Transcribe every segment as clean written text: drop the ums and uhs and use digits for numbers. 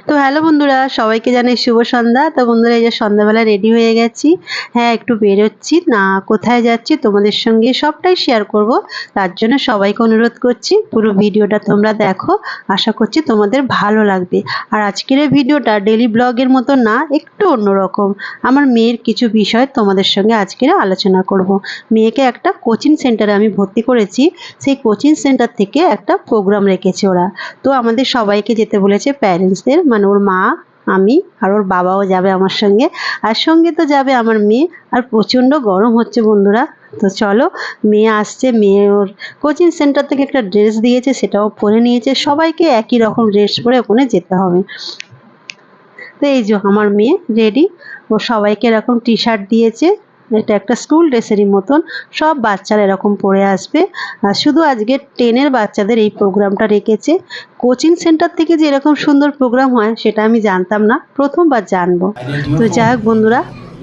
তো হ্যালো বন্ধুরা, সবাইকে জানাই শুভ সন্ধ্যা। তো বন্ধুরা, এই যে সন্ধ্যাবেলা রেডি হয়ে গেছি। হ্যাঁ, একটু বেরোচ্ছি, না কোথায় যাচ্ছি তোমাদের সঙ্গে সবটাই শেয়ার করব। তার জন্য সবাইকে অনুরোধ করছি পুরো ভিডিওটা তোমরা দেখো, আশা করছি তোমাদের ভালো লাগবে। আর আজকের এই ভিডিওটা ডেইলি ব্লগের মতো না, একটু অন্যরকম। আমার মেয়ের কিছু বিষয় তোমাদের সঙ্গে আজকের আলোচনা করব। মেয়েকে একটা কোচিং সেন্টারে আমি ভর্তি করেছি। সেই কোচিং সেন্টার থেকে একটা প্রোগ্রাম রেখেছে ওরা। তো আমাদের সবাইকে যেতে বলেছে, প্যারেন্টসদের, মানে ওর মা, আমি আর ওর বাবাও যাবে আমার সঙ্গে। আর সঙ্গে তো যাবে আমার মেয়ে। আর প্রচণ্ড গরম হচ্ছে বন্ধুরা। তো চলো, মেয়ে আসছে, মেয়ে ওর কোচিং সেন্টার থেকে একটা ড্রেস দিয়েছে, সেটাও পরে নিয়েছে। সবাইকে একই রকম ড্রেস পরে ওখানে যেতে হবে। তো এই যে আমার মেয়ে রেডি। ও সবাইকে এরকম টি শার্ট দিয়েছে, এটা একটা স্কুল ড্রেসেরই মতন। সব বাচ্চারা এরকম পরে আসবে। আর শুধু আজকে 10-এর বাচ্চাদের এই প্রোগ্রামটা রেখেছে। কোচিং সেন্টার থেকে যে এরকম সুন্দর প্রোগ্রাম হয় সেটা আমি জানতাম না, প্রথমবার জানবো। তো যাই হোক বন্ধুরা,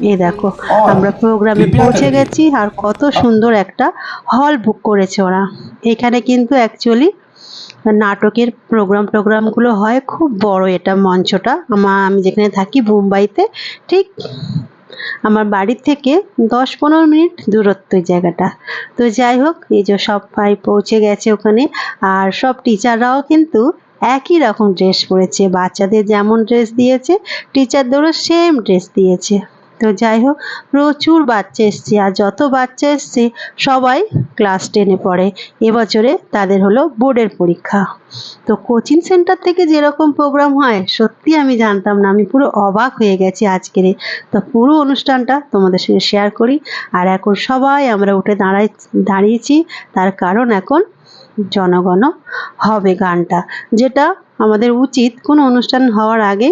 এই দেখো আমরা প্রোগ্রামে পৌঁছে গেছি। আর কত সুন্দর একটা হল বুক করেছে ওরা। এখানে কিন্তু অ্যাকচুয়ালি নাটকের প্রোগ্রামগুলো হয়। খুব বড় এটা মঞ্চটা। আমি যেখানে থাকি মুম্বাইতে, ঠিক আমার বাড়ির থেকে 10-15 মিনিট দূরত্ব এই জায়গাটা। তো যাই হোক, এই যে সবাই পৌঁছে গেছে ওখানে। আর সব টিচাররাও কিন্তু একই রকম ড্রেস পরেছে। বাচ্চাদের যেমন ড্রেস দিয়েছে, টিচারদেরও সেম ড্রেস দিয়েছে। তো যাই হোক, প্রচুর বাচ্চা এসছে। আর যত বাচ্চা এসছে সবাই ক্লাস 10-এ পড়ে। এবছরে তাদের হলো বোর্ডের পরীক্ষা। তো কোচিং সেন্টার থেকে যেরকম প্রোগ্রাম হয় সত্যি আমি জানতাম না। আমি পুরো অবাক হয়ে গেছি আজকের। তো পুরো অনুষ্ঠানটা তোমাদের সঙ্গে শেয়ার করি। আর এখন সবাই আমরা উঠে দাঁড়িয়েছি, তার কারণ এখন জনগণ হবে গানটা, যেটা আমাদের উচিত কোনো অনুষ্ঠান হওয়ার আগে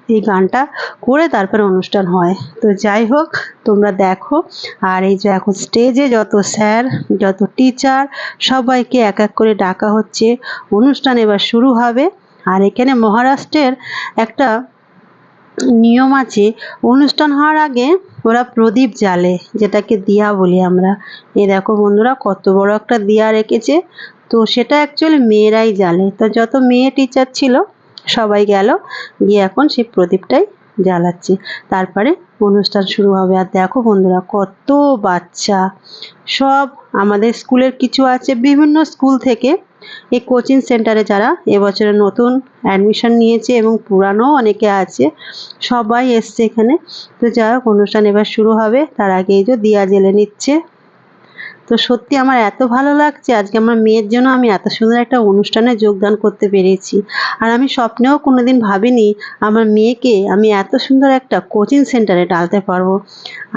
এই গানটা করে তারপরে অনুষ্ঠান হয়। তো যাই হোক, তোমরা দেখো। আর এই যে এখন স্টেজে যত স্যার, যত টিচার, সবাইকে এক এক করে ডাকা হচ্ছে। অনুষ্ঠান এবার শুরু হবে। আর এখানে মহারাষ্ট্রের একটা নিয়ম আছে, অনুষ্ঠান হওয়ার আগে ওরা প্রদীপ জ্বালে, যেটাকে দিয়া বলি আমরা। এই দেখো বন্ধুরা, কত বড় একটা দিয়া রেখেছে। তো সেটা অ্যাকচুয়ালি মেয়েরাই জ্বালে। তো যত মেয়ে টিচার ছিল সবাই গেল, গিয়ে এখন সেই প্রদীপটাই জ্বালাচ্ছে। তারপরে অনুষ্ঠান শুরু হবে। আর দেখো বন্ধুরা, কত বাচ্চা। সব আমাদের স্কুলের কিছু আছে, বিভিন্ন স্কুল থেকে এই কোচিং সেন্টারে যারা এবছরে নতুন অ্যাডমিশন নিয়েছে এবং পুরানো অনেকে আছে, সবাই এসছে এখানে। তো যাই হোক, অনুষ্ঠান এবার শুরু হবে। তার আগে এই যে দিয়া জ্বেলে নিচ্ছে। তো সত্যি আমার এত ভালো লাগছে, আজকে আমার মেয়ের জন্য আমি এত সুন্দর একটা অনুষ্ঠানে যোগদান করতে পেরেছি। আর আমি স্বপ্নেও কোনোদিন ভাবিনি আমার মেয়েকে আমি এত সুন্দর একটা কোচিং সেন্টারে ডালতে পারবো।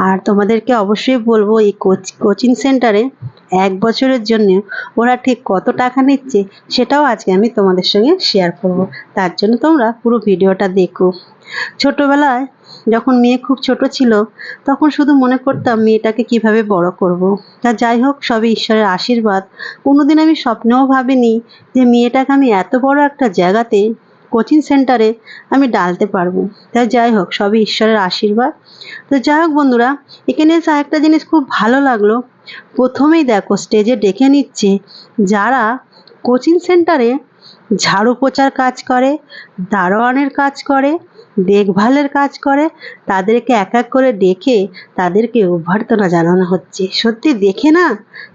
আর তোমাদেরকে অবশ্যই বলবো, এই কোচিং সেন্টারে 1 বছরের জন্য ওরা ঠিক কত টাকা নিচ্ছে সেটাও আজকে আমি তোমাদের সঙ্গে শেয়ার করব। তার জন্য তোমরা পুরো ভিডিওটা দেখো। ছোটবেলায় যখন মেয়ে খুব ছোট ছিল, তখন শুধু মনে করতাম মেয়েটাকে কিভাবে বড় করব। তা যাই হোক, সবই ঈশ্বরের আশীর্বাদ। কোনোদিন আমি স্বপ্নেও ভাবিনি যে মেয়েটাকে আমি এত বড় একটা জায়গাতে, কোচিং সেন্টারে আমি ডালতে পারবো। তাই যাই হোক, সবই ঈশ্বরের আশীর্বাদ। তো যাই হোক বন্ধুরা, এখানে এসে একটা জিনিস খুব ভালো লাগলো। প্রথমেই দেখো স্টেজে ডেকে নিচ্ছে যারা কোচিং সেন্টারে ঝাড়ু পোছার কাজ করে, দারোয়ানের কাজ করে, দেখভালের কাজ করে, তাদেরকে এক এক করে ডেকে তাদেরকে অভ্যর্থনা জানানো হচ্ছে। সত্যি দেখে না,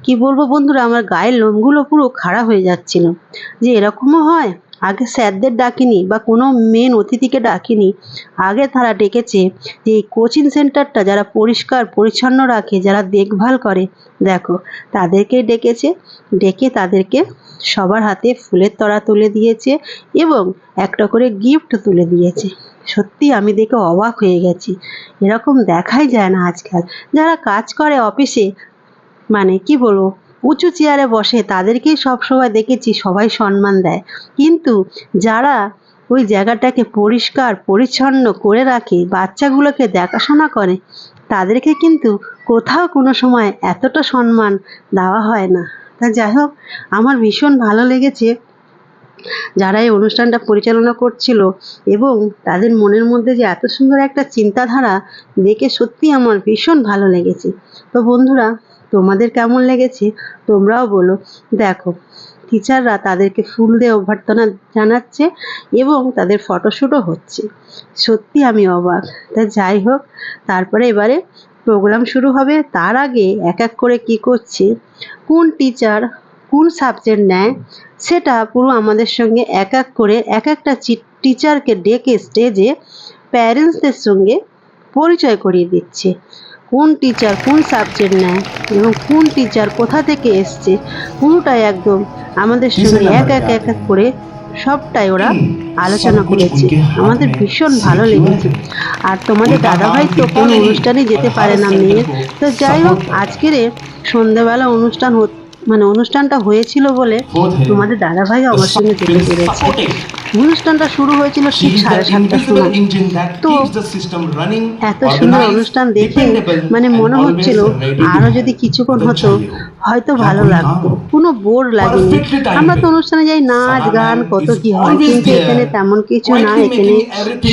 কি বলবো বন্ধুরা, আমার গায়ের লোমগুলো পুরো খাড়া হয়ে যাচ্ছিল যে এরকমও হয়। আগে স্যারদের ডাকিনি বা কোনো মেন অতিথিকে ডাকিনি, আগে তারা ডেকেছে যে এই কোচিং সেন্টারটা যারা পরিষ্কার পরিচ্ছন্ন রাখে, যারা দেখভাল করে, দেখো তাদেরকেই ডেকেছে। ডেকে তাদেরকে সবার হাতে ফুলের তোড়া তুলে দিয়েছে এবং একটা করে গিফট তুলে দিয়েছে। সত্যি আমি দেখে অবাক হয়ে গেছি। এরকম দেখাই যায় না আজকাল। যারা কাজ করে অফিসে, মানে কি বলবো, উঁচু চেয়ারে বসে, তাদেরকেই সবসময় দেখেছি সবাই সম্মান দেয়। কিন্তু যারা ওই জায়গাটাকে পরিষ্কার পরিচ্ছন্ন করে রাখে, বাচ্চাগুলোকে দেখাশোনা করে, তাদেরকে কিন্তু কোথাও কোনো সময় এতটা সম্মান দেওয়া হয় না। তা যাই হোক, আমার ভীষণ ভালো লেগেছে যারা এই অনুষ্ঠানটা পরিচালনা করছিল, এবং তাদের মনের মধ্যে যে এত সুন্দর একটা চিন্তাধারা দেখে সত্যি আমার ভীষণ ভালো লেগেছে। তো বন্ধুরা, তোমাদের কেমন লেগেছে তোমরাও বলো। দেখো টিচাররা তাদেরকে ফুল দিয়ে অভ্যর্থনা জানাচ্ছে এবং তাদের ফটোশ্যুটও হচ্ছে। সত্যি আমি অবাক। তা যাই হোক, তারপরে এবারে প্রোগ্রাম শুরু হবে। তার আগে এক এক করে কি করছে, কোন টিচার কোন সাবজেক্ট নেয় সেটা পুরো আমাদের সঙ্গে এক এক করে এক একটা টিচারকে ডেকে স্টেজে প্যারেন্টসদের সঙ্গে পরিচয় করিয়ে দিচ্ছে। কোন টিচার কোন সাবজেক্ট নেয় এবং কোন টিচার কোথা থেকে এসছে পুরোটাই একদম আমাদের সঙ্গে এক এক এক এক করে সবটাই ওরা আলোচনা করেছে। আমাদের ভীষণ ভালো লেগেছে। আর তোমাদের দাদাভাই তো কোনো অনুষ্ঠানে যেতে পারে না মেয়ের, তো যাই হোক আজকের সন্ধ্যাবেলা অনুষ্ঠানটা হয়েছিল বলে তোমাদের দাদাভাই আমার সঙ্গে যেতে পেরেছে। অনুষ্ঠানটা শুরু হয়েছিল ঠিক 7:30টার সময়। তো এত সুন্দর অনুষ্ঠান দেখে মনে হচ্ছিল আরো যদি কিছুক্ষণ হতো হয়তো ভালো লাগতো, কোনো বোর লাগেনি। আমরা তো অনুষ্ঠানে যাই নাচ গান কত কি হয়, কিন্তু এখানে তেমন কিছু না। এখানে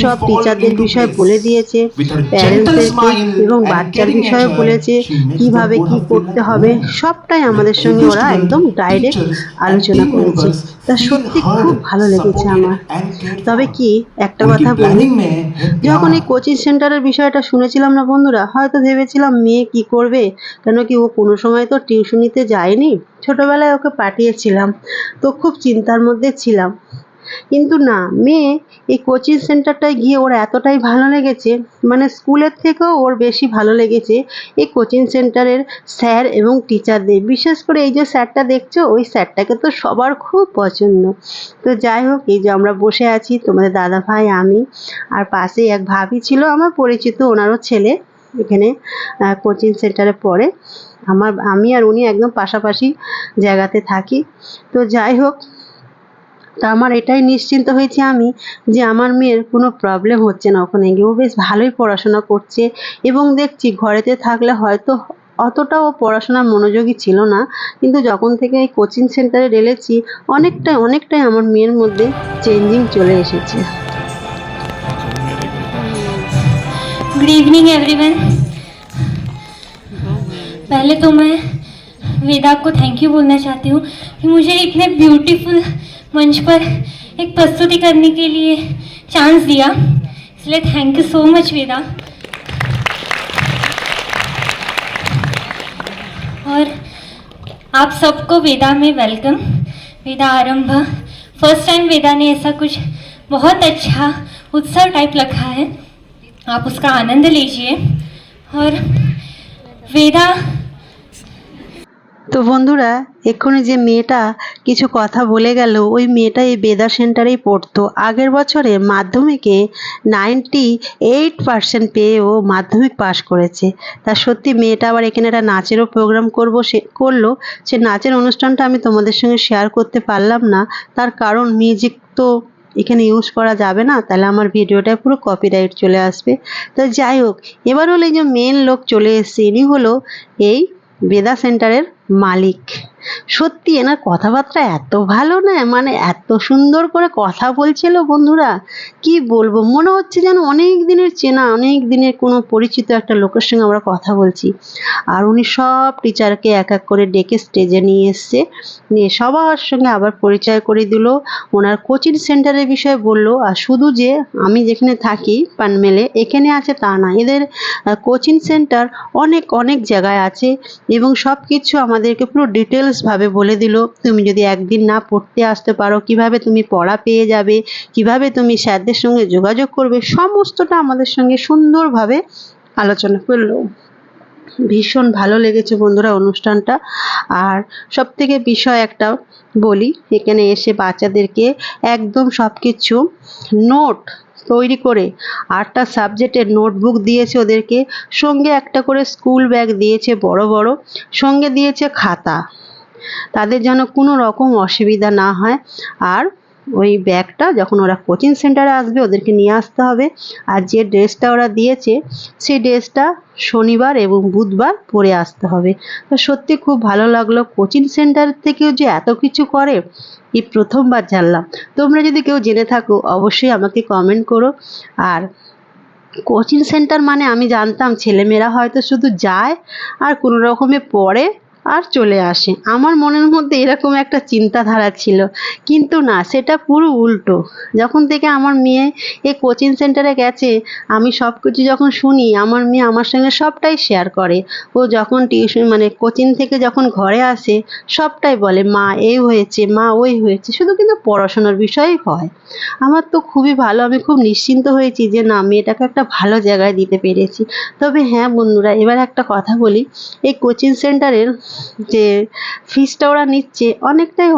সব টিচারদের বিষয়ে বলে দিয়েছে, প্যারেন্টসদেরকে এবং বাচ্চার বিষয়ে বলেছে কিভাবে কি করতে হবে, সবটাই আমাদের সঙ্গে ওরা একদম ডাইরেক্ট আলোচনা করেছে। তা সত্যি খুব ভালো লেগেছে আমার। তবে কি একটা কথা বলি, যখন এই কোচিং সেন্টারের বিষয়টা শুনেছিলাম না বন্ধুরা, হয়তো ভেবেছিলাম মেয়ে কি করবে, কেন কি ও কোনো সময় তো টিউশনিতে যায়নি, ছোটবেলায় ওকে পাঠিয়েছিলাম, তো খুব চিন্তার মধ্যে ছিলাম। কিন্তু না, মেয়ে এই কোচিং সেন্টারটায় গিয়ে ওর এতটাই ভালো লেগেছে, স্কুলের থেকেও ওর বেশি ভালো লেগেছে এই কোচিং সেন্টারের স্যার এবং টিচারদের। বিশেষ করে এই যে স্যারটা দেখছো, ওই স্যারটাকে তো সবার খুব পছন্দ। তো যাই হোক, এই যে আমরা বসে আছি তোমাদের দাদা ভাই, আমি, আর পাশে এক ভাবি ছিল আমার পরিচিত, ওনারও ছেলে এখানে কোচিং সেন্টারে পড়ে। আমি আর উনি একদম পাশাপাশি জায়গাতে থাকি। তো যাই হোক, তা আমার এটাই নিশ্চিন্ত হয়েছি আমি যে আমার মেয়ের কোনো প্রবলেম হচ্ছে না ওখানে গিয়ে। ও বেশ ভালোই পড়াশোনা করছে এবং দেখছি ঘরেতে থাকলে হয়তো অতটাও পড়াশোনার মনোযোগী ছিল না, কিন্তু যখন থেকে এই কোচিং সেন্টারে ঢেলেছি অনেকটাই আমার মেয়ের মধ্যে চেঞ্জিং চলে এসেছে। Good evening everyone. पहले तो मैं वेदा को थैंक यू बोलना चाहती हूँ कि मुझे इतने ब्यूटीफुल मंच पर एक प्रस्तुति करने के लिए चांस दिया, इसलिए थैंक यू सो मच वेदा। और आप सबको वेदा में वेलकम। वेदा आरंभ फर्स्ट टाइम वेदा ने ऐसा कुछ बहुत अच्छा उत्सव टाइप रखा है, आप उसका आनंद लीजिए। और वेदा তো বন্ধুরা, এক্ষুনি যে মেয়েটা কিছু কথা বলে গেল, ওই মেয়েটা এই বেদা সেন্টারেই পড়তো। আগের বছরে মাধ্যমিকে 98% পেয়ে ও মাধ্যমিক পাশ করেছে। তা সত্যি মেয়েটা আবার এখানে একটা নাচেরও প্রোগ্রাম করলো। সে নাচের অনুষ্ঠানটা আমি তোমাদের সঙ্গে শেয়ার করতে পারলাম না, তার কারণ মিউজিক তো এখানে ইউজ করা যাবে না, তাহলে আমার ভিডিওটা পুরো কপিরাইট চলে আসবে। তো যাই হোক, এবার হলো এই যে মেন লোক চলে এসছে, ইনি হলো এই বেদা সেন্টারের মালিক। সত্যি এনার কথাবার্তা এত ভালো না, এত সুন্দর করে কথা বলছিল বন্ধুরা, কি বলবো, মনে হচ্ছে যেন অনেক দিনের চেনা, অনেক দিনের কোনো পরিচিত একটা লোকের সঙ্গে আমরা কথা বলছি। আর উনি সব টিচারকে এক এক করে ডেকে স্টেজে নিয়ে এসছে, নিয়ে সবার সঙ্গে আবার পরিচয় করে দিল, ওনার কোচিং সেন্টারের বিষয়ে বলল। আর শুধু যে আমি যেখানে থাকি পানমেলে এখানে আছে তা না, এদের কোচিং সেন্টার অনেক অনেক জায়গায় আছে এবং সব কিছু আমাদেরকে পুরো ডিটেলস ভাবে বলে দিল। তুমি যদি একদিন না পড়তে আসতে পারো কিভাবে তুমি পড়া পেয়ে যাবে, কিভাবে তুমি স্যারদের সঙ্গে যোগাযোগ করবে, সমস্তটা আমাদের সঙ্গে সুন্দরভাবে আলোচনা করলো। ভীষণ ভালো লেগেছে বন্ধুরা অনুষ্ঠানটা। আর সব থেকে বিষয় একটা বলি, এখানে এসে বাচ্চাদেরকে একদম সব কিছু নোট তৈরি করে 8টা সাবজেক্টের নোটবুক দিয়েছে ওদেরকে, সঙ্গে একটা করে স্কুল ব্যাগ দিয়েছে বড় বড়, সঙ্গে দিয়েছে খাতা, তাদের যেন কোনো রকম অসুবিধা না হয়। আর ওই ব্যাগটা যখন ওরা কোচিং সেন্টারে আসবে ওদেরকে নিয়ে আসতে হবে। আর যে ড্রেসটা ওরা দিয়েছে সেই ড্রেসটা শনিবার এবং বুধবার পরে আসতে হবে। তো সত্যি খুব ভালো লাগলো, কোচিং সেন্টার থেকেও যে এত কিছু করে এই প্রথমবার জানলাম। তোমরা যদি কেউ জেনে থাকো অবশ্যই আমাকে কমেন্ট করো। আর কোচিং সেন্টার আমি জানতাম ছেলেমেয়েরা হয়তো শুধু যায় আর কোনো রকমে পড়ে আর চলে আসে। আমার মনের মধ্যে এরকম একটা চিন্তাধারা ছিল, কিন্তু না, সেটা পুরো উল্টো। যখন থেকে আমার মেয়ে এই কোচিং সেন্টারে গেছে, আমি সব কিছু যখন শুনি, আমার মেয়ে আমার সঙ্গে সবটাই শেয়ার করে। ও যখন টিউশন মানে কোচিং থেকে যখন ঘরে আসে, সবটাই বলে, মা এই হয়েছে, মা ওই হয়েছে, শুধু কিন্তু পড়াশোনার বিষয়ই হয়। আমার তো খুবই ভালো, আমি খুব নিশ্চিন্ত হয়েছি যে না, মেয়েটাকে একটা ভালো জায়গায় দিতে পেরেছি। তবে হ্যাঁ বন্ধুরা, এবার একটা কথা বলি, এই কোচিং সেন্টারের যে ফিসটা ওরা নিচ্ছে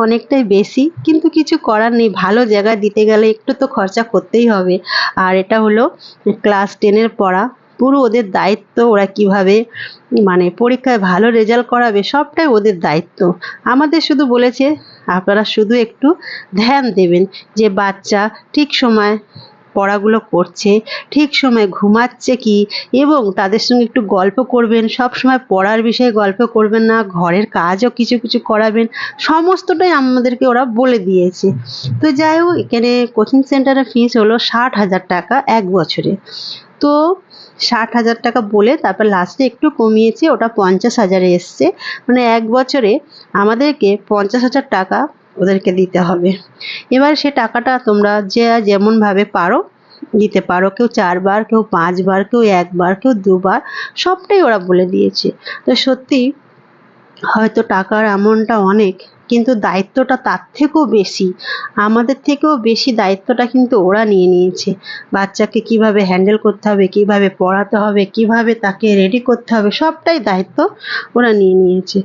অনেকটাই বেশি, কিন্তু কিছু করার নেই, ভালো জায়গায় দিতে গেলে একটু তো খরচা করতেই হবে। আর এটা হলো ক্লাস 10-এর পড়া, পুরো ওদের দায়িত্ব। ওরা কিভাবে মানে পরীক্ষায় ভালো রেজাল্ট করাবে, সবটাই ওদের দায়িত্ব। আমাদের শুধু বলেছে আপনারা শুধু একটু ধ্যান দেবেন যে বাচ্চা ঠিক সময় পড়াগুলো করছে, ঠিক সময় ঘুমাচ্ছে কি, এবং তাদের সঙ্গে একটু গল্প করবেন। সব সময় পড়ার বিষয়ে গল্প করবেন না, ঘরের কাজও কিছু কিছু করাবেন। সমস্তটাই আমাদেরকে ওরা বলে দিয়েছে। তো যাই হোক, এখানে কোচিং সেন্টারের ফিস হলো 60,000 টাকা 1 বছরে। তো 60,000 টাকা বলে তারপর লাস্টে একটু কমিয়েছে, ওটা 50,000-এ এসছে। মানে 1 বছরে আমাদেরকে 50,000 টাকা ওদেরকে দিতে হবে। এবার সে টাকাটা তোমরা যে যেমনভাবে পারো দিতে পারো। কেউ 4 বার, কেউ 5 বার, কেউ 1 বার, কেউ 2 বার, সবটাই ওরা বলে দিয়েছে। তো সত্যি হয়তো টাকার অ্যামাউন্টটা অনেক, কিন্তু দায়িত্বটা তার থেকেও বেশি। আমাদের থেকেও বেশি দায়িত্বটা কিন্তু ওরা নিয়ে নিয়েছে। বাচ্চাকে কিভাবে হ্যান্ডেল করতে হবে, কিভাবে পড়াতে হবে, কিভাবে তাকে রেডি করতে হবে, সবটাই দায়িত্ব ওরা নিয়ে নিয়েছে।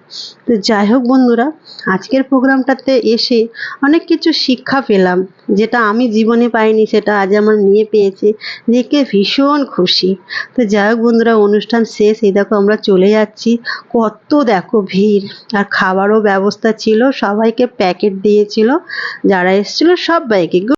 তো যাই হোক বন্ধুরা, আজকের প্রোগ্রামটাতে এসে অনেক কিছু শিক্ষা পেলাম, যেটা আমি জীবনে পাইনি, সেটা আজ আমার মেয়ে পেয়েছে, দেখে ভীষণ খুশি। তো যাই হোক বন্ধুরা, অনুষ্ঠান শেষ, এই দেখো আমরা চলে যাচ্ছি। কত দেখো ভিড়, আর খাবারও ব্যবস্থা ছিল, সবাইকে প্যাকেট দিয়েছিল, যারা এসেছিল সবাইকে।